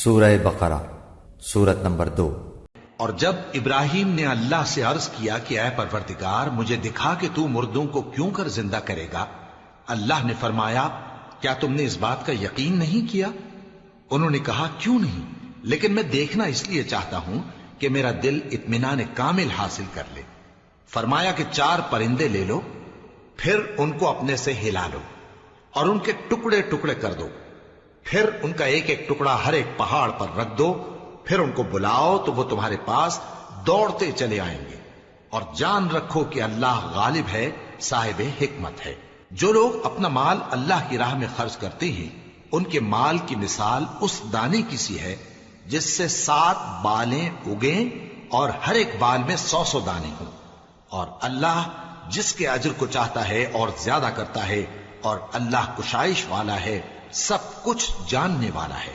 سورہ بقرہ سورت نمبر 2۔ اور جب ابراہیم نے اللہ سے عرض کیا کہ اے پروردگار مجھے دکھا کہ تو مردوں کو کیوں کر زندہ کرے گا، اللہ نے فرمایا کیا تم نے اس بات کا یقین نہیں کیا؟ انہوں نے کہا کیوں نہیں، لیکن میں دیکھنا اس لیے چاہتا ہوں کہ میرا دل اطمینان کامل حاصل کر لے۔ فرمایا کہ 4 پرندے لے لو، پھر ان کو اپنے سے ہلا لو اور ان کے ٹکڑے ٹکڑے کر دو، پھر ان کا ایک ایک ٹکڑا ہر ایک پہاڑ پر رکھ دو، پھر ان کو بلاؤ تو وہ تمہارے پاس دوڑتے چلے آئیں گے، اور جان رکھو کہ اللہ غالب ہے، صاحب حکمت ہے۔ جو لوگ اپنا مال اللہ کی راہ میں خرچ کرتے ہیں ان کے مال کی مثال اس دانے کی سی ہے جس سے 7 بالیں اگیں اور ہر ایک بال میں 100 دانے ہوں، اور اللہ جس کے اجر کو چاہتا ہے اور زیادہ کرتا ہے، اور اللہ کشائش والا ہے، سب کچھ جاننے والا ہے۔